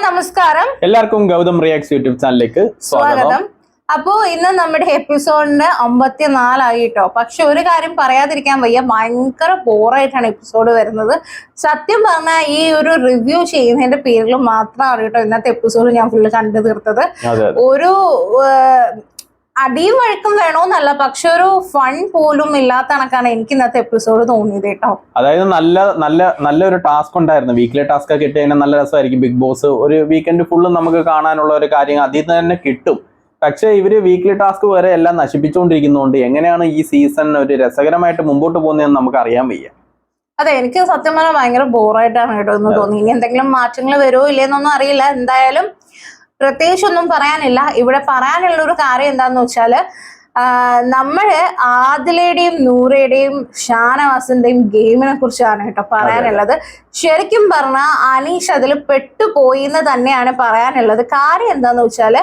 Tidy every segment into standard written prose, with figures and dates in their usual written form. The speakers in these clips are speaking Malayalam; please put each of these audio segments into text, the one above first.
നമസ്കാരം. എല്ലാവർക്കും ഗൗതം റിയാക്ട്സ് യൂട്യൂബ് ചാനലിലേക്ക് സ്വാഗതം. അപ്പോ ഇന്ന് നമ്മുടെ എപ്പിസോഡിന്റെ 54 ആയിട്ടോ. പക്ഷെ ഒരു കാര്യം പറയാതിരിക്കാൻ വയ്യ, ഭയങ്കര ബോറായിട്ടാണ് എപ്പിസോഡ് വരുന്നത്. സത്യം പറഞ്ഞാൽ ഈ ഒരു റിവ്യൂ ചെയ്യുന്നതിന്റെ പേരിൽ മാത്രമാണ് കേട്ടോ ഇന്നത്തെ എപ്പിസോഡ് ഞാൻ ഫുള്ള് കണ്ടു തീർത്തത്. ഒരു അടിയും വഴക്കും വേണോന്നല്ല, പക്ഷെ ഒരു ഫൺ പോലും ഇല്ലാത്ത കണക്കാണ് എനിക്ക് ഇന്നത്തെ എപ്പിസോഡ് തോന്നിയത് കേട്ടോ. അതായത് നല്ലൊരു ടാസ്ക് ഉണ്ടായിരുന്നു, വീക്കിലി ടാസ്ക് ഒക്കെ ഇട്ട് കഴിഞ്ഞാൽ നല്ല രസമായിരിക്കും. ബിഗ് ബോസ് ഒരു വീക്കെൻഡ് ഫുള്ളും നമുക്ക് കാണാനുള്ള ഒരു കാര്യം അതിൽ നിന്ന് തന്നെ കിട്ടും. പക്ഷെ ഇവര് വീക്കിലി ടാസ്ക് വരെ എല്ലാം നശിപ്പിച്ചുകൊണ്ടിരിക്കുന്നതുകൊണ്ട് എങ്ങനെയാണ് ഈ സീസൺ ഒരു രസകരമായിട്ട് മുമ്പോട്ട് പോകുന്നതെന്ന് നമുക്ക് അറിയാൻ വയ്യ. അതെ, എനിക്ക് സത്യം പറഞ്ഞാൽ ഭയങ്കര ബോറായിട്ടാണ് കേട്ടോ എന്ന് തോന്നി. ഇനി എന്തെങ്കിലും മാറ്റങ്ങൾ വരുമോ ഇല്ലെന്നൊന്നും അറിയില്ല. എന്തായാലും പ്രത്യേകിച്ചൊന്നും പറയാനില്ല. ഇവിടെ പറയാനുള്ള ഒരു കാര്യം എന്താന്ന് വെച്ചാല്, നമ്മള് ആദിലയുടെയും നൂറയുടെയും ഷാനവാസിന്റെയും ഗെയിമിനെ കുറിച്ചാണ് കേട്ടോ പറയാനുള്ളത്. ശരിക്കും പറഞ്ഞാൽ അനീഷ് അതിൽ പെട്ടുപോയി എന്ന് തന്നെയാണ് പറയാനുള്ളത്. കാര്യം എന്താന്ന് വെച്ചാല്,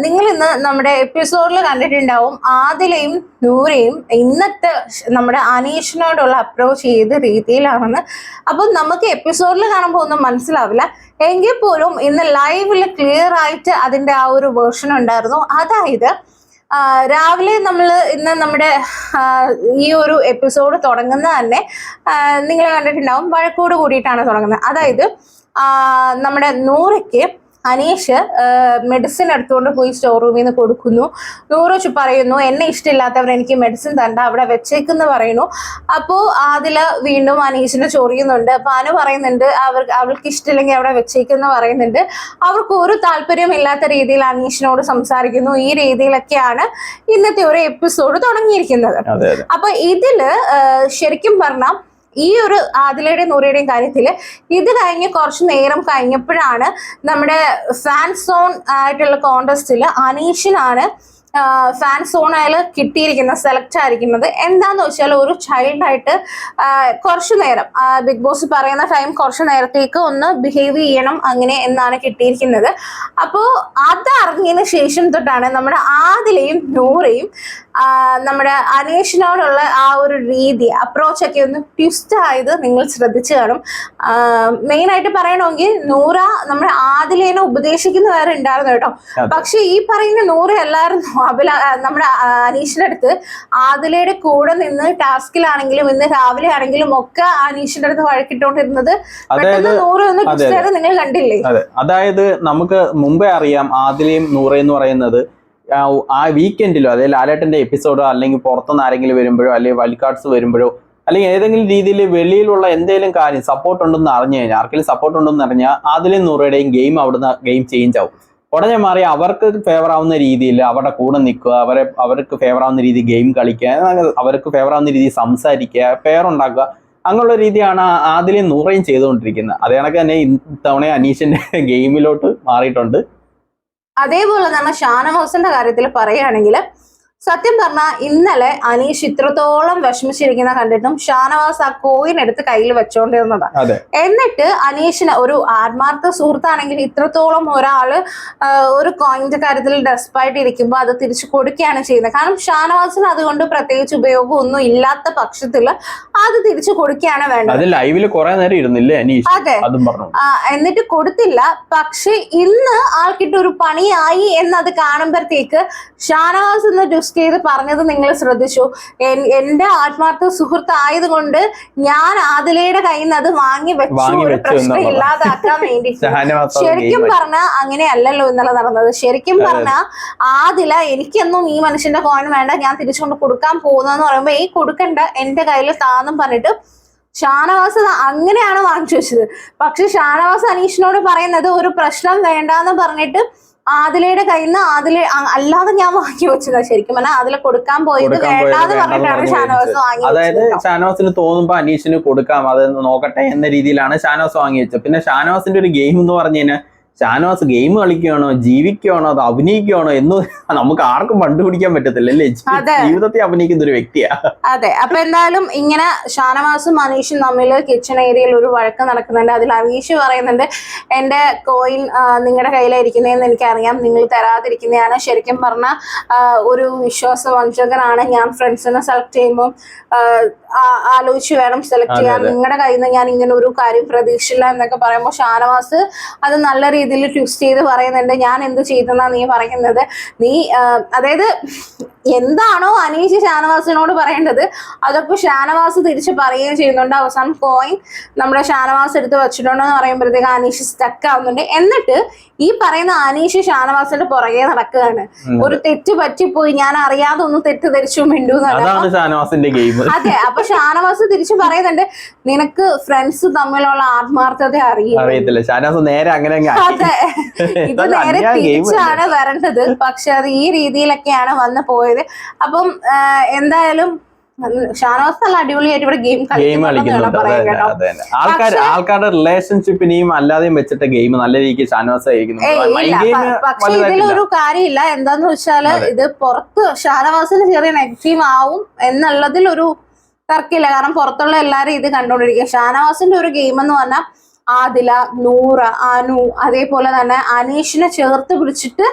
നിങ്ങൾ ഇന്ന് നമ്മുടെ എപ്പിസോഡിൽ കണ്ടിട്ടുണ്ടാവും ആദിലയും നൂറയും ഇന്നത്തെ നമ്മുടെ അനീഷിനോടുള്ള അപ്രോച്ച് ചെയ്ത രീതിയിലാണെന്ന്. അപ്പം നമുക്ക് എപ്പിസോഡിൽ കാണുമ്പോൾ ഒന്നും മനസ്സിലാവില്ല. എങ്കിൽ പോലും ഇന്ന് ലൈവിൽ ക്ലിയർ ആയിട്ട് അതിന്റെ ആ ഒരു വേർഷൻ ഉണ്ടായിരുന്നു. അതായത് രാവിലെ ഇന്ന് നമ്മുടെ ഈ ഒരു എപ്പിസോഡ് തുടങ്ങുന്നത് തന്നെ നിങ്ങൾ കണ്ടിട്ടുണ്ടാവും, വഴക്കോട് കൂടിയിട്ടാണ് തുടങ്ങുന്നത്. അതായത് നമ്മുടെ നൂറയ്ക്ക് അനീഷ് മെഡിസിൻ എടുത്തുകൊണ്ട് പോയി സ്റ്റോർ റൂമിൽ നിന്ന് കൊടുക്കുന്നു. നൂറ് പറയുന്നു, എന്നെ ഇഷ്ടമില്ലാത്തവർ എനിക്ക് മെഡിസിൻ തണ്ട, അവിടെ വെച്ചേക്കെന്ന് പറയുന്നു. അപ്പോൾ അതില് വീണ്ടും അനീഷിനെ ചൊറിയുന്നുണ്ട്. അപ്പൊ അനു പറയുന്നുണ്ട് അവൾക്ക് ഇഷ്ടമില്ലെങ്കിൽ അവിടെ വെച്ചേക്കെന്ന് പറയുന്നുണ്ട്. അവർക്ക് ഒരു താല്പര്യം ഇല്ലാത്ത രീതിയിൽ അനീഷിനോട് സംസാരിക്കുന്നു. ഈ രീതിയിലൊക്കെയാണ് ഇന്നത്തെ ഒരു എപ്പിസോഡ് തുടങ്ങിയിരിക്കുന്നത്. അപ്പൊ ഇതില് ശരിക്കും പറഞ്ഞാൽ ഈ ഒരു ആദിലയുടെയും നൂറയുടെയും കാര്യത്തില് ഇത് കഴിഞ്ഞ് കുറച്ചു നേരം കഴിഞ്ഞപ്പോഴാണ് നമ്മുടെ ഫാൻ സോൺ ആയിട്ടുള്ള കോntestല് അനീഷിനാണ് ഫാൻ സോണയിൽ സെലക്ട് ആയിരിക്കുന്നത്. എന്താന്ന് വെച്ചാൽ ഒരു ചൈൽഡായിട്ട് കുറച്ചു നേരം ബിഗ് ബോസ് പറയുന്ന ടൈം കുറച്ചു നേരത്തേക്ക് ഒന്ന് ബിഹേവ് ചെയ്യണം അങ്ങനെ എന്നാണ് കിട്ടിയിരിക്കുന്നത്. അപ്പോൾ അതറിഞ്ഞതിന് ശേഷം തൊട്ടാണ് നമ്മുടെ ആദിലയും നൂറയും നമ്മുടെ അനീഷിനോടുള്ള ആ ഒരു രീതി അപ്രോച്ച് ഒക്കെ ഒന്ന് ട്വിസ്റ്റ് ആയത് നിങ്ങൾ ശ്രദ്ധിച്ചു കാണും. മെയിൻ ആയിട്ട് പറയണമെങ്കിൽ നൂറ നമ്മുടെ ആദിലേനെ ഉപദേശിക്കുന്ന വേറെ ഉണ്ടായിരുന്നു കേട്ടോ. പക്ഷെ ഈ പറയുന്ന നൂറ എല്ലാവരും നമ്മുടെ അനീഷിന്റെ അടുത്ത് ആദിലയുടെ കൂടെ നിന്ന് ടാസ്കിലാണെങ്കിലും ഇന്ന് രാവിലെ ആണെങ്കിലും ഒക്കെ അനീഷിന്റെ അടുത്ത് വഴക്കിട്ടോണ്ടിരുന്നത് നൂറ് ഒന്ന് ട്വിസ്റ്റ് ആയത് നിങ്ങൾ കണ്ടില്ലേ? അതായത് നമുക്ക് മുമ്പേ അറിയാം ആദിലയും നൂറ എന്ന് പറയുന്നത് ആ വീക്കെൻഡിലോ അതായത് ലാലേട്ടന്റെ എപ്പിസോഡോ അല്ലെങ്കിൽ പുറത്തുനിന്ന് ആരെങ്കിലും വരുമ്പോഴോ അല്ലെങ്കിൽ വൈൽഡ് കാർഡ്സ് വരുമ്പോഴോ അല്ലെങ്കിൽ ഏതെങ്കിലും രീതിയിൽ വെളിയിലുള്ള എന്തെങ്കിലും കാര്യം സപ്പോർട്ട് ഉണ്ടെന്ന് അറിഞ്ഞു കഴിഞ്ഞാൽ, ആർക്കെങ്കിലും സപ്പോർട്ട് ഉണ്ടെന്ന് അറിഞ്ഞാൽ ആദിലയും നൂറയുടെയും ഗെയിം ചേഞ്ച് ആവും. ഉടനെ മാറി അവർക്ക് ഫേവർ ആവുന്ന രീതിയിൽ അവരുടെ കൂടെ നിൽക്കുക, അവർക്ക് ഫേവർ ആവുന്ന രീതിയിൽ ഗെയിം കളിക്കുക, അവർക്ക് ഫേവർ ആവുന്ന രീതിയിൽ സംസാരിക്കുക, പേരുണ്ടാക്കുക, അങ്ങനെയുള്ള രീതിയാണ് ആദിലയും നൂറയും ചെയ്തുകൊണ്ടിരിക്കുന്നത്. അതേ കണക്ക് തന്നെ ഇത്തവണ അനീഷിന്റെ ഗെയിമിലോട്ട് മാറിയിട്ടുണ്ട്. അതേപോലെ തന്നെ ഷാനവാസിന്റെ കാര്യത്തിൽ പറയുകയാണെങ്കിൽ സത്യം പറഞ്ഞാൽ ഇന്നലെ അനീഷ് ഇത്രത്തോളം വിഷമിച്ചിരിക്കുന്ന കണ്ടിട്ടും ഷാനവാസ് ആ കോയിൻ എടുത്ത് കയ്യിൽ വെച്ചോണ്ടിരുന്നതാണ്. എന്നിട്ട് അനീഷിന് ഒരു ആത്മാർത്ഥ സുഹൃത്താണെങ്കിൽ ഇത്രത്തോളം ഒരാള് ഒരു കോയിന്റെ കാര്യത്തിൽ ഡെസ്പായിട്ട് ഇരിക്കുമ്പോൾ അത് തിരിച്ചു കൊടുക്കുകയാണ് ചെയ്യുന്നത്. കാരണം ഷാനവാസിന് അതുകൊണ്ട് പ്രത്യേകിച്ച് ഉപയോഗം ഒന്നും ഇല്ലാത്ത പക്ഷത്തില് അത് തിരിച്ചു കൊടുക്കുകയാണ് വേണ്ടത്. അതെ, എന്നിട്ട് കൊടുത്തില്ല. പക്ഷെ ഇന്ന് ആൾക്കിട്ടൊരു പണിയായി എന്നത് കാണുമ്പോഴത്തേക്ക് ഷാനവാസ് എന്ന് ചെയ്ത് പറഞ്ഞത് നിങ്ങൾ ശ്രദ്ധിച്ചു. എന്റെ ആത്മാർത്ഥ സുഹൃത്ത് ആയതുകൊണ്ട് ഞാൻ ആദിലയുടെ കയ്യിൽ നിന്ന് അത് വാങ്ങി വെച്ചു, ഒരു പ്രശ്നം ഇല്ലാതാക്കാൻ വേണ്ടി. ശരിക്കും പറഞ്ഞാൽ അങ്ങനെയല്ലല്ലോ ഇന്നലെ നടന്നത്. ശരിക്കും പറഞ്ഞാൽ ആദില എനിക്കൊന്നും ഈ മനുഷ്യന്റെ കോയിൻ വേണ്ട, ഞാൻ തിരിച്ചുകൊണ്ട് കൊടുക്കാൻ പോകുന്നതെന്ന് പറയുമ്പോ ഈ കൊടുക്കണ്ട എന്റെ കയ്യിൽ താന്നും പറഞ്ഞിട്ട് ഷാനവാസ് അങ്ങനെയാണ് വാങ്ങിച്ചു വെച്ചത്. പക്ഷെ ഷാനവാസ് അനീഷിനോട് പറയുന്നത് ഒരു പ്രശ്നം വേണ്ടാന്ന് പറഞ്ഞിട്ട് ആദിലയുടെ കയ്യിൽ നിന്ന് അല്ലാതെ ഞാൻ വാങ്ങി വെച്ചതാ. ശരിക്കും പറഞ്ഞാൽ ആദില കൊടുക്കാൻ പോയത് വേണ്ടാന്ന് പറഞ്ഞിട്ടാണ് ഷാനവാസ് വാങ്ങി. അതായത് ഷാനവാസിന് തോന്നുമ്പോ അനീഷിന് കൊടുക്കാം, അത് നോക്കട്ടെ എന്ന രീതിയിലാണ് ഷാനവാസ് വാങ്ങി വെച്ചത്. പിന്നെ ഷാനവാസിന്റെ ഒരു ഗെയിം എന്ന് പറഞ്ഞു കഴിഞ്ഞാൽ ഷാനവാസ് ഗെയിം കളിക്കുകയാണോ, ജീവിക്കുകയാണോ, അത് അഭിനയിക്കുകയാണോ എന്ന് നമുക്ക് ആർക്കും കണ്ടുപിടിക്കാൻ പറ്റത്തില്ല അല്ലേ? ജീവിതത്തെ അഭിനയിക്കുന്ന ഒരു വ്യക്തിയാ. അതെ. അപ്പൊ എന്തായാലും ഇങ്ങനെ ഷാനവാസും അനീഷും തമ്മിൽ കിച്ചൺ ഏരിയയിൽ ഒരു വഴക്ക് നടക്കുന്നുണ്ട്. അതിൽ അനീഷ് പറയുന്നുണ്ട്, എന്റെ കോയിൻ നിങ്ങളുടെ കയ്യിലായിരിക്കുന്നതെന്ന് എനിക്കറിയാം, നിങ്ങൾ തരാതിരിക്കുന്നതാണ്. ശരിക്കും പറഞ്ഞ ഒരു വിശ്വാസവഞ്ചകനാണ് ഞാൻ. ഫ്രണ്ട്സിനെ സെലക്ട് ചെയ്യുമ്പോൾ ആലോചിച്ച് വേണം സെലക്ട് ചെയ്യാൻ. നിങ്ങളുടെ കയ്യിൽ നിന്ന് ഞാൻ ഇങ്ങനെ ഒരു കാര്യം പ്രതീക്ഷിച്ചില്ല എന്നൊക്കെ പറയുമ്പോൾ ഷാനവാസ് അത് നല്ല രീതിയിൽ ട്വിസ്റ്റ് ചെയ്ത് പറയുന്നുണ്ട്. ഞാൻ എന്ത് ചെയ്തെന്നാ നീ പറയുന്നത്? നീ അതായത് എന്താണോ അനീഷ് ഷാനവാസിനോട് പറയേണ്ടത് അതൊക്കെ ഷാനവാസ് തിരിച്ച് പറയുകയും ചെയ്യുന്നുണ്ട്. അവസാനം കോയിൻ നമ്മുടെ ഷാനവാസ് എടുത്ത് വെച്ചിട്ടുണ്ടെന്ന് പറയുമ്പോഴത്തേക്ക് അനീഷ് സ്റ്റക്ക് ആവുന്നുണ്ട്. എന്നിട്ട് ഈ പറയുന്ന അനീഷ് ഷാനവാസിന്റെ പുറകെ നടക്കുകയാണ്. ഒരു തെറ്റ് പറ്റിപ്പോയി, ഞാൻ അറിയാതെ ഒന്ന് തെറ്റിദ്ധരിച്ചു മിണ്ടുന്നതാണ്. അതെ. അപ്പൊ ഷാനവാസ് തിരിച്ചു പറയുന്നുണ്ട്, നിനക്ക് ഫ്രണ്ട്സ് തമ്മിലുള്ള ആത്മാർത്ഥത അറിയത്തില്ല. അതെ, ഇത് നേരെ തിരിച്ചാണ് വരേണ്ടത്. പക്ഷെ അത് ഈ രീതിയിലൊക്കെയാണ് വന്നു പോയത്. അപ്പം എന്തായാലും ഷാനവാസ് നല്ല അടിപൊളിയായിട്ട് ഇവിടെ ഗെയിം കളിക്കുന്നുണ്ട്. ആൾക്കാരുടെ റിലേഷൻഷിപ്പിനെയും അല്ലാതെയും വെച്ചിട്ട് ഗെയിം നല്ല രീതിക്ക് ഷാനവാസ് പക്ഷെ ഇതിലൊരു കാര്യമില്ല. എന്താന്ന് വെച്ചാല് ഇത് പുറത്ത് ഷാനവാസിന് ചെറിയ നെഗറ്റീവ് ആവും എന്നുള്ളതിൽ ഒരു തർക്കമില്ല. കാരണം പുറത്തുള്ള എല്ലാരും ഇത് കണ്ടോണ്ടിരിക്കുക. ഷാനവാസിന്റെ ഒരു ഗെയിം എന്ന് പറഞ്ഞാൽ ആദില, നൂറ, അനു, അതേപോലെ തന്നെ അനീഷിനെ ചേർത്ത് പിടിച്ചിട്ട്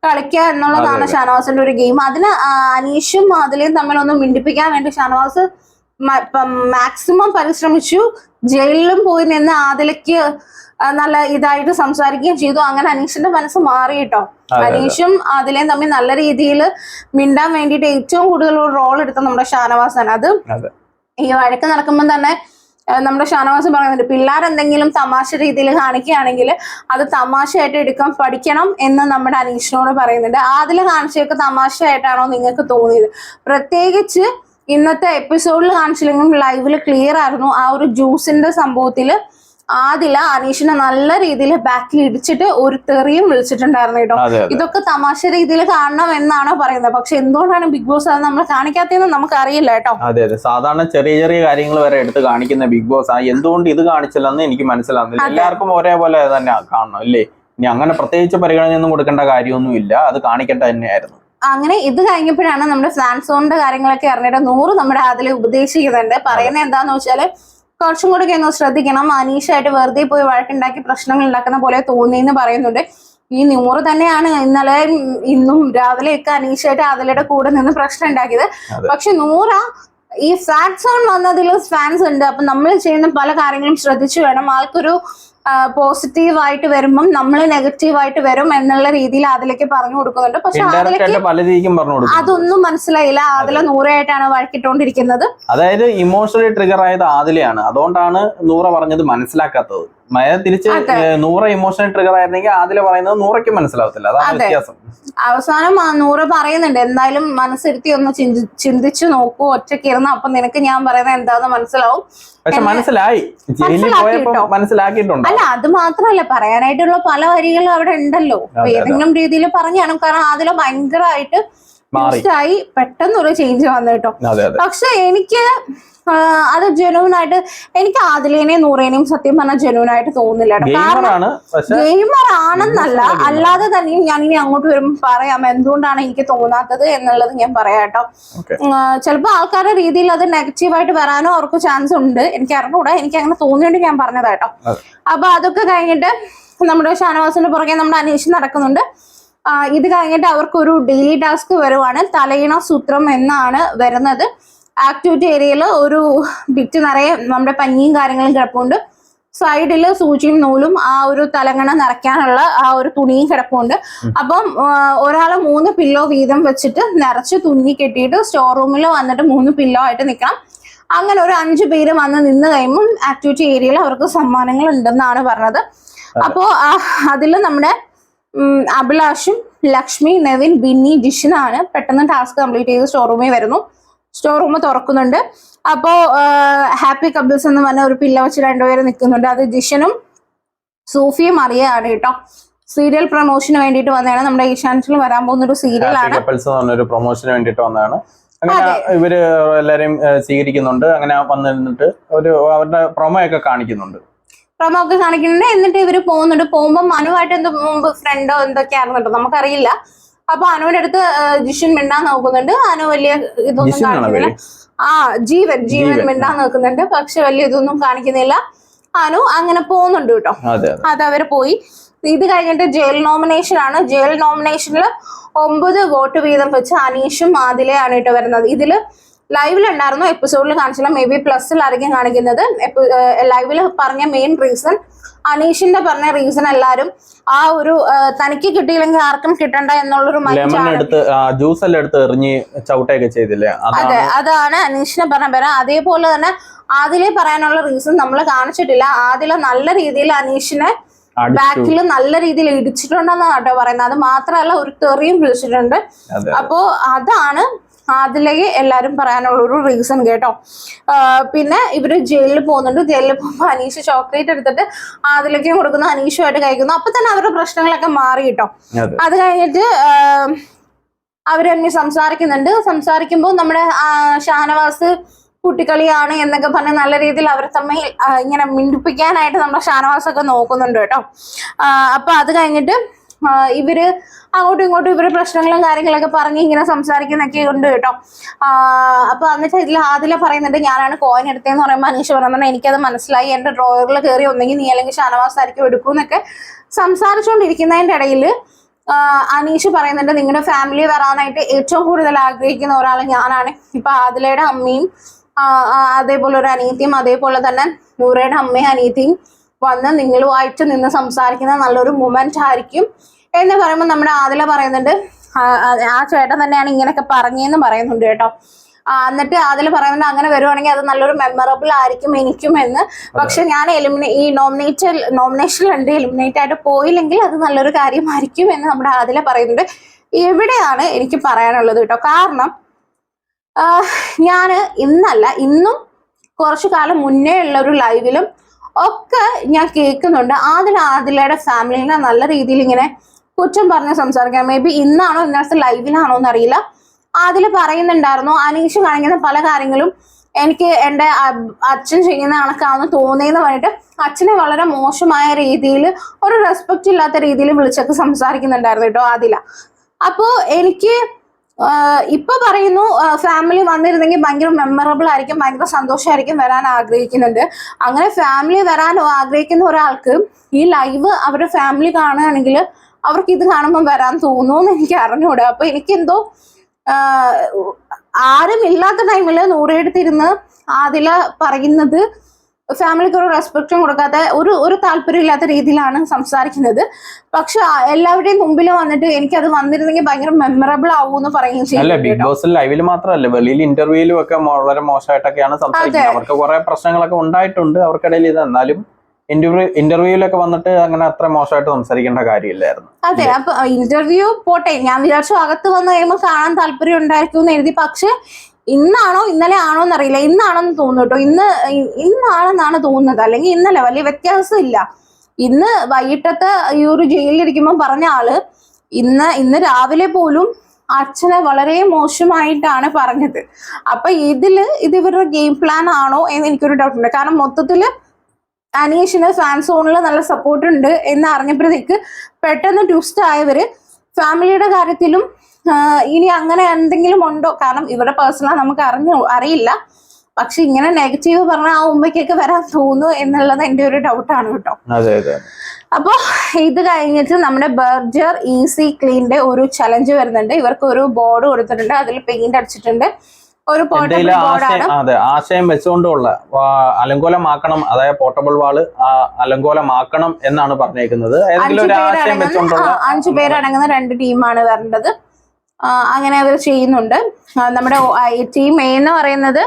കളിക്കുക എന്നുള്ളതാണ് ഷാനവാസിന്റെ ഒരു ഗെയിം. അതിന് അനീഷും ആദിലയും തമ്മിലൊന്ന് മിണ്ടിപ്പിക്കാൻ വേണ്ടി ഷാനവാസ് മാക്സിമം പരിശ്രമിച്ചു. ജയിലിലും പോയി നിന്ന് ആദിലയ്ക്ക് നല്ല ഇതായിട്ട് സംസാരിക്കുകയും ചെയ്തു. അങ്ങനെ അനീഷിന്റെ മനസ്സ് മാറിയിട്ടോ. അനീഷും ആദിലയും തമ്മിൽ നല്ല രീതിയിൽ മിണ്ടാൻ വേണ്ടിയിട്ട് ഏറ്റവും കൂടുതൽ റോൾ എടുത്ത നമ്മുടെ ഷാനവാസാണ്. അത് ഈ വഴക്ക് നടക്കുമ്പോൾ തന്നെ നമ്മുടെ ഷാനവാസ് പറയുന്നുണ്ട്, പിള്ളേരെന്തെങ്കിലും തമാശ രീതിയിൽ കാണിക്കുകയാണെങ്കിൽ അത് തമാശയായിട്ട് എടുക്കാൻ പഠിക്കണം എന്ന് നമ്മുടെ അനീഷിനോട് പറയുന്നുണ്ട്. അതിൽ കാണിച്ചൊക്കെ തമാശയായിട്ടാണോ നിങ്ങൾക്ക് തോന്നിയത്? പ്രത്യേകിച്ച് ഇന്നത്തെ എപ്പിസോഡിൽ കാണിച്ചില്ലെങ്കിലും ലൈവില് ക്ലിയർ ആയിരുന്നു. ആ ഒരു ജ്യൂസിന്റെ സംഭവത്തില് ആദില അനീഷിനെ നല്ല രീതിയിൽ ബാക്കിൽ ഇടിച്ചിട്ട് ഒരു തെറിയും വിളിച്ചിട്ടുണ്ടായിരുന്നു കേട്ടോ. ഇതൊക്കെ തമാശ രീതിയിൽ കാണണം എന്നാണ് പറയുന്നത്. പക്ഷെ എന്തുകൊണ്ടാണ് ബിഗ് ബോസ് അത് നമ്മൾ കാണിക്കാത്തതെന്ന് നമുക്ക് അറിയില്ല കേട്ടോ. അതെ അതെ, സാധാരണ ചെറിയ ചെറിയ കാര്യങ്ങൾ വരെ എടുത്ത് കാണിക്കുന്ന ബിഗ് ബോസ് എന്തുകൊണ്ട് ഇത് കാണിച്ചില്ലെന്ന് എനിക്ക് മനസ്സിലാവുന്നില്ല. എല്ലാവർക്കും ഒരേപോലെ തന്നെ കാണണം അല്ലേ? ഇനി അങ്ങനെ പ്രത്യേകിച്ച് പരിഗണനയൊന്നും കൊടുക്കേണ്ട കാര്യമൊന്നുമില്ല, അത് കാണിക്കേണ്ട തന്നെയായിരുന്നു. അങ്ങനെ ഇത് കഴിഞ്ഞപ്പോഴാണ് നമ്മുടെ ഫാൻ സോണിന്റെ കാര്യങ്ങളൊക്കെ അറിഞ്ഞിട്ട് നൂറ് നമ്മുടെ അതിൽ ഉപദേശിക്കുന്നുണ്ട്. പറയുന്നത് എന്താന്ന് വെച്ചാല്, കുറച്ചും കൂടെ ഒന്ന് ശ്രദ്ധിക്കണം. അനീഷായിട്ട് വെറുതെ പോയി വഴക്കുണ്ടാക്കി പ്രശ്നങ്ങൾ ഉണ്ടാക്കുന്ന പോലെ തോന്നിയെന്ന് പറയുന്നുണ്ട്. ഈ നൂറ് തന്നെയാണ് ഇന്നലെ ഇന്നും രാവിലെയൊക്കെ അനീഷായിട്ട് അതിലയുടെ കൂടെ നിന്ന് പ്രശ്നം ഉണ്ടാക്കിയത്. പക്ഷെ നൂറ ഈ ഫാൻ സോൺ വന്നതിൽ ഫാൻസ് ഉണ്ട്. അപ്പൊ നമ്മൾ ചെയ്യുന്ന പല കാര്യങ്ങളും ശ്രദ്ധിച്ചു വേണം. ആൾക്കൊരു പോസിറ്റീവ് ആയിട്ട് വരുമ്പം നമ്മൾ നെഗറ്റീവ് ആയിട്ട് വരും എന്നുള്ള രീതിയിൽ അതിലേക്ക് പറഞ്ഞു കൊടുക്കുന്നുണ്ട്. പക്ഷെ അതൊന്നും മനസ്സിലായില്ല. അതിലെ നൂറായിട്ടാണ് വഴക്കിട്ടോണ്ടിരിക്കുന്നത്. അതായത് ഇമോഷണലി ട്രിഗർ ആയത് ആദിലയാണ്. അതുകൊണ്ടാണ് നൂറ പറഞ്ഞത് മനസ്സിലാക്കാത്തത്. തിരിച്ച് നൂറ ഇമോഷണൽ ട്രിഗർ ആയിരുന്നെങ്കിൽ ആദില പറയുന്നത് നൂറയ്ക്ക് മനസ്സിലാവത്തില്ല. അതാണ് വ്യത്യാസം. അവസാനം നൂറ് പറയുന്നുണ്ട്, എന്തായാലും മനസ്സിരുത്തി ഒന്ന് ചിന്തിച്ചു നോക്കൂ, ഒറ്റയ്ക്ക് ഇരുന്ന്, അപ്പൊ നിനക്ക് ഞാൻ പറയുന്നത് എന്താന്ന് മനസ്സിലാവും. പക്ഷെ മനസ്സിലായി, മനസ്സിലാക്കിയിട്ടുണ്ട്. അല്ല, അത് മാത്രമല്ല, പറയാനായിട്ടുള്ള പല വരികളും അവിടെ ഉണ്ടല്ലോ. ഏതെങ്കിലും രീതിയിൽ പറഞ്ഞാണ്. കാരണം അതിൽ ഭയങ്കരമായിട്ട് ആയി പെട്ടെന്നൊരു ചേഞ്ച് വന്നു കേട്ടോ. പക്ഷെ എനിക്ക് അത് ജെന്യൂൻ ആയിട്ട്, എനിക്ക് ആദിലേനെയും നൂറേനെയും സത്യം പറഞ്ഞാൽ ജെന്യൂൻ ആയിട്ട് തോന്നുന്നില്ല കേട്ടോ. കാരണം ഗെയിമർ ആണെന്നല്ല, അല്ലാതെ തന്നെയും ഞാൻ ഇനി അങ്ങോട്ട് വരുമ്പോൾ പറയാം എന്തുകൊണ്ടാണ് എനിക്ക് തോന്നാത്തത് എന്നുള്ളത് ഞാൻ പറയാം കേട്ടോ. ചിലപ്പോൾ ആൾക്കാരുടെ രീതിയിൽ അത് നെഗറ്റീവായിട്ട് വരാനോ അവർക്ക് ചാൻസ് ഉണ്ട്. എനിക്ക് അറിഞ്ഞൂടാ, എനിക്ക് അങ്ങനെ തോന്നിയോണ്ട് ഞാൻ പറഞ്ഞതാട്ടോ. അപ്പൊ അതൊക്കെ കഴിഞ്ഞിട്ട് നമ്മുടെ ഷാനവാസിന്റെ പുറകെ നമ്മുടെ അനീഷ് നടക്കുന്നുണ്ട്. ഇത് കഴിഞ്ഞിട്ട് അവർക്കൊരു ഡെയിലി ടാസ്ക് വരുവാണ്. തലയിണ സൂത്രം എന്നാണ് വരുന്നത്. ആക്ടിവിറ്റി ഏരിയയിൽ ഒരു ബിറ്റ് നിറയെ നമ്മുടെ പഞ്ഞിയും കാര്യങ്ങളും കിടപ്പുണ്ട്. സൈഡിൽ സൂചിയും നൂലും ആ ഒരു തലങ്ങണ നിറയ്ക്കാനുള്ള ആ ഒരു തുണിയും കിടപ്പുണ്ട്. അപ്പം ഒരാള് 3 പില്ലോ വീതം വെച്ചിട്ട് നിറച്ച് തുന്നി കെട്ടിയിട്ട് സ്റ്റോർ റൂമിൽ വന്നിട്ട് 3 പില്ലോ ആയിട്ട് നിൽക്കണം. അങ്ങനെ ഒരു 5 പേര് വന്ന് നിന്ന് കഴിയുമ്പോൾ ആക്ടിവിറ്റി ഏരിയയിൽ അവർക്ക് സമ്മാനങ്ങൾ ഉണ്ടെന്നാണ് പറഞ്ഞത്. അപ്പോ അതിൽ നമ്മുടെ അഭിലാഷും ലക്ഷ്മി, നെവിൻ, ബിന്നി, ജിഷിനാണ് പെട്ടെന്ന് ടാസ്ക് കംപ്ലീറ്റ് ചെയ്ത് സ്റ്റോർ റൂമിൽ വരുന്നു. സ്റ്റോർ റൂം തുറക്കുന്നുണ്ട്. അപ്പോ ഹാപ്പി കപ്പിൾസ് എന്ന് പറഞ്ഞ ഒരു പില്ല വെച്ച് 2 പേര് നിൽക്കുന്നുണ്ട്. അത് ജിഷനും സൂഫിയും അറിയാണ് കേട്ടോ. സീരിയൽ പ്രൊമോഷന് വേണ്ടിയിട്ട് വന്നതാണ്. നമ്മുടെ ഏഷ്യാനെറ്റിൽ വരാൻ പോകുന്ന ഒരു സീരിയലാണ്. പ്രൊമോഷന് വേണ്ടിയിട്ട് വന്നതാണ്. അങ്ങനെ ഇവര് എല്ലാരെയും സ്വീകരിക്കുന്നുണ്ട്. അങ്ങനെ വന്നിരുന്നിട്ട് അവരുടെ പ്രൊമോ ഒക്കെ കാണിക്കുന്നുണ്ട്. പ്രമോ ഒക്കെ കാണിക്കുന്നുണ്ട്. എന്നിട്ട് ഇവര് പോകുന്നുണ്ട്. പോകുമ്പോൾ അനുവായിട്ട് എന്തോ മുമ്പ് ഫ്രണ്ടോ എന്തൊക്കെയായിരുന്നു കേട്ടോ, നമുക്കറിയില്ല. അപ്പൊ അനുവിന്റെ അടുത്ത് ജിഷൻ മിണ്ടാൻ നോക്കുന്നുണ്ട്. അനു വലിയ ഇതൊന്നും കാണിക്കുന്നില്ല. ജീവൻ മിണ്ടാൻ നോക്കുന്നുണ്ട്. പക്ഷെ വലിയ ഇതൊന്നും കാണിക്കുന്നില്ല. അനു അങ്ങനെ പോകുന്നുണ്ട് കേട്ടോ. അത് അവര് പോയി. ഇത് കഴിഞ്ഞിട്ട് ജയിൽ നോമിനേഷൻ ആണ്. ജയിൽ നോമിനേഷനിൽ 9 വോട്ട് വീതം വെച്ച് അനീഷും ആദിലയാണ് കേട്ടോ വരുന്നത്. ഇതില് ലൈവിലുണ്ടായിരുന്നു, എപ്പിസോഡിൽ കാണിച്ചില്ല. മേ ബി പ്ലസ്സിലായിരിക്കും കാണിക്കുന്നത്. ലൈവിൽ പറഞ്ഞ മെയിൻ റീസൺ, അനീഷിന്റെ പറഞ്ഞ റീസൺ എല്ലാരും ആ ഒരു തനിക്ക് കിട്ടിയില്ലെങ്കിൽ ആർക്കും കിട്ടണ്ട എന്നുള്ളൊരു ജ്യൂസ് എല്ലാം എടുത്ത് എറിഞ്ഞ് ചവിട്ടയൊക്കെ ചെയ്തില്ലേ? അതെ, അതാണ് അനീഷിനെ പറഞ്ഞ പേര്. അതേപോലെ തന്നെ ആദിലെ പറയാനുള്ള റീസൺ നമ്മൾ കാണിച്ചിട്ടില്ല. ആദില നല്ല രീതിയിൽ അനീഷിനെ ബാക്കിൽ നല്ല രീതിയിൽ ഇടിച്ചിട്ടുണ്ടെന്നാണ് കേട്ടോ പറയുന്നത്. അത് മാത്രമല്ല ഒരു തെറിയും വിളിച്ചിട്ടുണ്ട്. അപ്പോ അതാണ് അതിലേക്ക് എല്ലാരും പറയാനുള്ള ഒരു റീസൺ കേട്ടോ. പിന്നെ ഇവര് ജയിലിൽ പോകുന്നുണ്ട്. ജയിലിൽ പോകുമ്പോൾ അനീഷ് ചോക്ലേറ്റ് എടുത്തിട്ട് അതിലേക്കും കൊടുക്കുന്നു, അനീഷുമായിട്ട് കഴിക്കുന്നു. അപ്പൊ തന്നെ അവരുടെ പ്രശ്നങ്ങളൊക്കെ മാറി കേട്ടോ. അത് കഴിഞ്ഞിട്ട് അവരെന്നെ സംസാരിക്കുന്നുണ്ട്. സംസാരിക്കുമ്പോൾ നമ്മുടെ ഷാനവാസ് കുട്ടിക്കളിയാണ് എന്നൊക്കെ പറഞ്ഞ് നല്ല രീതിയിൽ അവരെ തമ്മിൽ ഇങ്ങനെ മിണ്ടിപ്പിക്കാനായിട്ട് നമ്മുടെ ഷാനവാസൊക്കെ നോക്കുന്നുണ്ട് കേട്ടോ. അപ്പൊ അത് കഴിഞ്ഞിട്ട് ഇവര് അങ്ങോട്ടും ഇങ്ങോട്ടും ഇവര് പ്രശ്നങ്ങളും കാര്യങ്ങളൊക്കെ പറഞ്ഞ് ഇങ്ങനെ സംസാരിക്കുന്നൊക്കെ ഉണ്ട് കേട്ടോ. അപ്പൊ എന്നിട്ട് ഇതിൽ ആദില പറയുന്നുണ്ട് ഞാനാണ് കോയിൻ എടുത്തതെന്ന് പറയുമ്പോൾ അനീഷ് പറയുന്നുണ്ട് എനിക്കത് മനസ്സിലായി, എന്റെ ഡ്രോയറിൽ കയറി ഒന്നെങ്കിൽ നീ അല്ലെങ്കിൽ ഷാനവാസ് ആയിരിക്കും എടുക്കും എന്നൊക്കെ സംസാരിച്ചുകൊണ്ടിരിക്കുന്നതിന്റെ ഇടയിൽ അനീഷ് പറയുന്നുണ്ട് നിങ്ങളുടെ ഫാമിലി വരാനായിട്ട് ഏറ്റവും കൂടുതൽ ആഗ്രഹിക്കുന്ന ഒരാൾ ഞാനാണ്. ഇപ്പൊ ആദിലയുടെ അമ്മയും അതേപോലെ ഒരു അനിയത്തിയും അതേപോലെ തന്നെ നൂറയുടെ അമ്മയും അനിയത്തിയും വന്ന് നിങ്ങളുമായിട്ട് നിന്ന് സംസാരിക്കുന്ന നല്ലൊരു മൊമെന്റ് ആയിരിക്കും എന്ന് പറയുമ്പോൾ നമ്മുടെ ആദില പറയുന്നുണ്ട് ആ ചേട്ടൻ തന്നെയാണ് ഇങ്ങനെയൊക്കെ പറഞ്ഞതെന്ന് പറയുന്നുണ്ട് കേട്ടോ. എന്നിട്ട് അതിൽ പറയുന്നുണ്ട് അങ്ങനെ വരുവാണെങ്കിൽ അത് നല്ലൊരു മെമ്മറബിൾ ആയിരിക്കും എനിക്കും എന്ന്. പക്ഷെ ഞാൻ ഈ നോമിനേഷനിലുണ്ട്, എലിമിനേറ്റ് ആയിട്ട് പോയില്ലെങ്കിൽ അത് നല്ലൊരു കാര്യമായിരിക്കും എന്ന് നമ്മുടെ ആദില പറയുന്നുണ്ട്. എവിടെയാണ് എനിക്ക് പറയാനുള്ളത് കേട്ടോ. കാരണം ഞാന് ഇന്നും കുറച്ചു കാലം മുന്നേ ഉള്ള ഒരു ലൈവിലും ഒക്കെ ഞാൻ കേൾക്കുന്നുണ്ട് ആദിലയുടെ ഫാമിലിനെ നല്ല രീതിയിൽ ഇങ്ങനെ കുറ്റം പറഞ്ഞ് സംസാരിക്കാൻ. മേ ബി ഇന്നാണോ ഇന്നത്തെ ലൈവിലാണോ എന്നറിയില്ല. ആദില പറയുന്നുണ്ടായിരുന്നു അനീഷ് കാണിക്കുന്ന പല കാര്യങ്ങളും എനിക്ക് എൻ്റെ അച്ഛൻ ചെയ്യുന്ന കണക്കാണെന്ന് തോന്നിയെന്ന് പറഞ്ഞിട്ട് അച്ഛനെ വളരെ മോശമായ രീതിയിൽ ഒരു റെസ്പെക്റ്റ് ഇല്ലാത്ത രീതിയിൽ വിളിച്ചൊക്കെ സംസാരിക്കുന്നുണ്ടായിരുന്നു കേട്ടോ ആദില. അപ്പോ എനിക്ക് ഇപ്പൊ പറയുന്നു ഫാമിലി വന്നിരുന്നെങ്കിൽ ഭയങ്കര മെമ്മറബിൾ ആയിരിക്കും, ഭയങ്കര സന്തോഷമായിരിക്കും, വരാൻ ആഗ്രഹിക്കുന്നുണ്ട്. അങ്ങനെ ഫാമിലി വരാൻ ആഗ്രഹിക്കുന്ന ഒരാൾക്ക് ഈ ലൈവ് അവരുടെ ഫാമിലി കാണുകയാണെങ്കിൽ അവർക്ക് ഇത് കാണുമ്പോൾ വരാൻ തോന്നുമെന്ന് എനിക്ക് അറിഞ്ഞൂടാ. അപ്പൊ എനിക്കെന്തോ ആരും ഇല്ലാത്ത ടൈമില് നൂറെടുത്തിരുന്ന് ആദില പറയുന്നത് ഫാമിലിക്ക് ഒരു റെസ്പെക്റ്റും കൊടുക്കാത്ത ഒരു താല്പര്യം ഇല്ലാത്ത രീതിയിലാണ് സംസാരിക്കുന്നത്. പക്ഷെ എല്ലാവരുടെയും മുമ്പിൽ വന്നിട്ട് എനിക്കത് വന്നിരുന്നെങ്കിൽ ഭയങ്കര മെമ്മറബിൾ ആവൂന്ന് പറയുകയും ചെയ്യും. ബിഗ് ബോസ് ലൈവിൽ മാത്രമല്ല വെളിയിൽ ഇന്റർവ്യൂവിലും ഒക്കെ വളരെ മോശമായിട്ടൊക്കെയാണ് സംസാരിക്കുന്നത്. അവർക്ക് കുറെ പ്രശ്നങ്ങളൊക്കെ ഉണ്ടായിട്ടുണ്ട് അവർക്കിടയിൽ. ഇത് എന്നാലും ഇന്റർവ്യൂവിലൊക്കെ വന്നിട്ട് അങ്ങനെ അത്ര മോശമായിട്ട് സംസാരിക്കേണ്ട കാര്യമില്ലായിരുന്നു. അതെ, അപ്പൊ ഇന്റർവ്യൂ പോട്ടെ, ഞാൻ വിചാരിച്ചു അകത്ത് വന്നു കഴിയുമ്പോൾ കാണാൻ താല്പര്യം ഉണ്ടായിരിക്കും എന്ന് എഴുതി. പക്ഷെ ഇന്നാണോ ഇന്നലെ ആണോ എന്നറിയില്ല, ഇന്നാണെന്ന് തോന്നുന്നു കേട്ടോ. ഇന്നാണെന്നാണ് തോന്നുന്നത്, അല്ലെങ്കിൽ ഇന്നലെ, വലിയ വ്യത്യാസം ഇല്ല. ഇന്ന് വൈകിട്ടത്തെ ഈ ഒരു ജയിലിലിരിക്കുമ്പോൾ പറഞ്ഞ ആള് ഇന്ന് രാവിലെ പോലും അച്ഛനെ വളരെ മോശമായിട്ടാണ് പറഞ്ഞത്. അപ്പൊ ഇത് ഇവരുടെ ഗെയിം പ്ലാൻ ആണോ എന്ന് എനിക്കൊരു ഡൗട്ട് ഉണ്ട്. കാരണം മൊത്തത്തില് അനീഷിന് ഫാൻ സോണിൽ നല്ല സപ്പോർട്ട് ഉണ്ട് എന്ന് അറിഞ്ഞപ്പോഴത്തേക്ക് പെട്ടെന്ന് ട്വിസ്റ്റ് ആയവര് ഫാമിലിയുടെ കാര്യത്തിലും ഇനി അങ്ങനെ എന്തെങ്കിലും ഉണ്ടോ? കാരണം ഇവരുടെ പേഴ്സണൽ നമുക്ക് അറിയില്ല. പക്ഷെ ഇങ്ങനെ നെഗറ്റീവ് പറഞ്ഞ ആ ഉമ്മയ്ക്കൊക്കെ വരാൻ തോന്നുന്നു എന്നുള്ളത് എന്റെ ഒരു ഡൗട്ടാണ് കേട്ടോ. അപ്പൊ ഇത് കഴിഞ്ഞിട്ട് നമ്മുടെ ബർജർ ഈസി ക്ലീന്റെ ഒരു ചലഞ്ച് വരുന്നുണ്ട്. ഇവർക്ക് ഒരു ബോർഡ് കൊടുത്തിട്ടുണ്ട്, അതിൽ പെയിന്റ് അടിച്ചിട്ടുണ്ട്. ഒരു പോർട്ടബിൾ ബോർഡാണ്. അതെ, ആശയം വെച്ചുകൊണ്ടുള്ള അലങ്കോലമാക്കണം, അതായത് പോർട്ടബിൾ വാള് അലങ്കോലമാക്കണം എന്നാണ് പറഞ്ഞേക്കുന്നത്. 5 പേരടങ്ങുന്ന 2 ടീമാണ് വരേണ്ടത്. അങ്ങനെ അവർ ചെയ്യുന്നുണ്ട്. നമ്മുടെ ടീം എ എന്ന് പറയുന്നത്